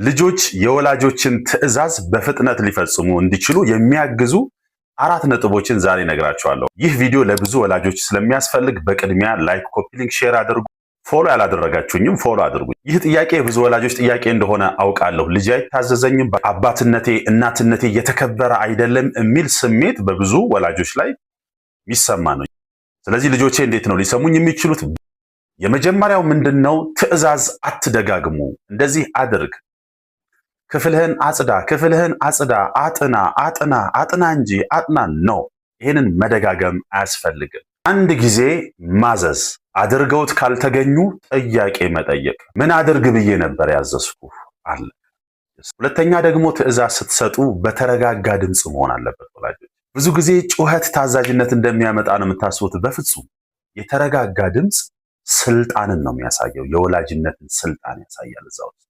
ልጆች የወላጆችን ትዕዛዝ በፍጥነት ሊፈጽሙ እንዲችሉ የሚያግዙ 4 ነጥቦችን ዛሬ እነግራችኋለሁ። ይህ ቪዲዮ ለብዙ ወላጆች ስለሚያስፈልግ በቅድሚያ ላይክ፣ ኮፒ ሊንክ፣ ሼር አድርጉ። ፎሎ ያላደረጋችሁኝም ፎሎ አድርጉ። ይህ ጥያቄ የብዙ ወላጆች ጥያቄ እንደሆነ አውቃለሁ። ልጅ አይታዘዘኝም፣ አባትነቴ እናትነቴ የተከበረ አይደለም የሚል ስሜት በብዙ ወላጆች ላይ የሚሰማ ነው። ስለዚህ ልጆቼ እንዴት ነው ሊሰሙኝ የሚችሉት? የመጀመሪያው ምንድነው? ትዕዛዝ አትደጋግሙ። እንደዚህ አድርግ፣ ክፍልህን አጽዳ፣ ክፍልህን አጽዳ፣ አጥና አጥና አጥና እንጂ አጥና ነው። ይህንን መደጋገም አያስፈልግም። አንድ ጊዜ ማዘዝ፣ አድርገውት ካልተገኙ ጥያቄ መጠየቅ። ምን አድርግ ብዬ ነበር ያዘዝኩ አለ። ሁለተኛ ደግሞ ትዕዛዝ ስትሰጡ በተረጋጋ ድምፅ መሆን አለበት። ወላጆች ብዙ ጊዜ ጩኸት ታዛዥነት እንደሚያመጣ ነው የምታስቡት። በፍጹም የተረጋጋ ድምፅ ስልጣንን ነው የሚያሳየው። የወላጅነትን ስልጣን ያሳያል እዛ ውስጥ።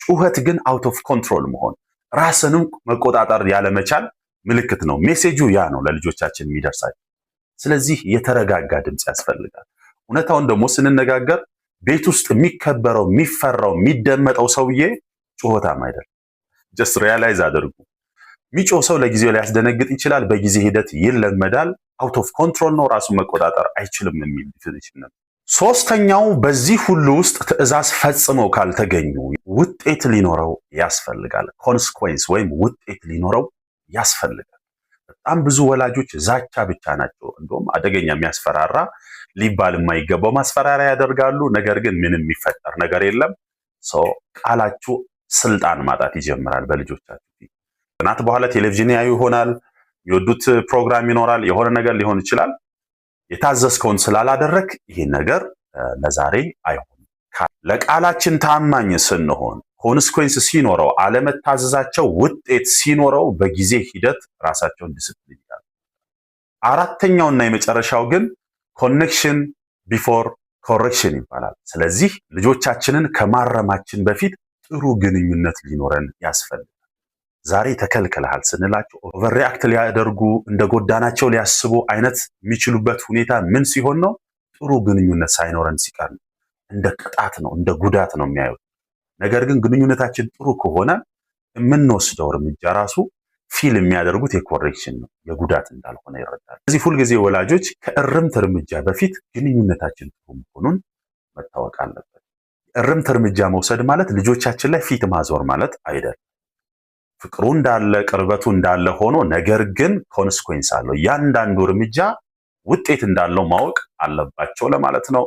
ጩኸት ግን አውት ኦፍ ኮንትሮል መሆን፣ ራስንም መቆጣጠር ያለመቻል ምልክት ነው። ሜሴጁ ያ ነው ለልጆቻችን የሚደርሳቸው። ስለዚህ የተረጋጋ ድምፅ ያስፈልጋል። እውነታውን ደግሞ ስንነጋገር ቤት ውስጥ የሚከበረው የሚፈራው የሚደመጠው ሰውዬ ጩኸታም አይደለም። ጀስት ሪያላይዝ አድርጉ። የሚጮህ ሰው ለጊዜው ሊያስደነግጥ ይችላል፣ በጊዜ ሂደት ይለመዳል። አውት ኦፍ ኮንትሮል ነው፣ ራሱን መቆጣጠር አይችልም የሚል ዲፊኒሽን ነው። ሶስተኛው በዚህ ሁሉ ውስጥ ትዕዛዝ ፈጽመው ካልተገኙ ውጤት ሊኖረው ያስፈልጋል። ኮንስኮንስ ወይም ውጤት ሊኖረው ያስፈልጋል። በጣም ብዙ ወላጆች ዛቻ ብቻ ናቸው፣ እንደውም አደገኛ የሚያስፈራራ ሊባል የማይገባው ማስፈራሪያ ያደርጋሉ። ነገር ግን ምንም የሚፈጠር ነገር የለም። ቃላችሁ ስልጣን ማጣት ይጀምራል በልጆቻችሁ ፊት። ጥናት በኋላ ቴሌቪዥን ያዩ ይሆናል፣ የሚወዱት ፕሮግራም ይኖራል፣ የሆነ ነገር ሊሆን ይችላል። የታዘዝከውን ስላላደረክ ይሄ ነገር ለዛሬ አይሆንም። ለቃላችን ታማኝ ስንሆን ኮንስኮንስ ሲኖረው፣ አለመታዘዛቸው ውጤት ሲኖረው በጊዜ ሂደት ራሳቸውን ዲስፕሊን ይላሉ። አራተኛውና የመጨረሻው ግን ኮኔክሽን ቢፎር ኮሬክሽን ይባላል። ስለዚህ ልጆቻችንን ከማረማችን በፊት ጥሩ ግንኙነት ሊኖረን ያስፈልጋል። ዛሬ ተከልክለሃል ስንላቸው ኦቨርሪአክት ሊያደርጉ እንደ ጎዳናቸው ሊያስቡ አይነት የሚችሉበት ሁኔታ ምን ሲሆን ነው? ጥሩ ግንኙነት ሳይኖረን ሲቀር ነው። እንደ ቅጣት ነው፣ እንደ ጉዳት ነው የሚያዩት። ነገር ግን ግንኙነታችን ጥሩ ከሆነ የምንወስደው እርምጃ ራሱ ፊል የሚያደርጉት የኮሬክሽን ነው፣ የጉዳት እንዳልሆነ ይረዳል። ስለዚህ ሁልጊዜ ወላጆች ከእርምት እርምጃ በፊት ግንኙነታችን ጥሩ መሆኑን መታወቅ አለበት። እርምት እርምጃ መውሰድ ማለት ልጆቻችን ላይ ፊት ማዞር ማለት አይደለም። ፍቅሩ እንዳለ ቅርበቱ እንዳለ ሆኖ ነገር ግን ኮንስኮንስ አለው። እያንዳንዱ እርምጃ ውጤት እንዳለው ማወቅ አለባቸው ለማለት ነው።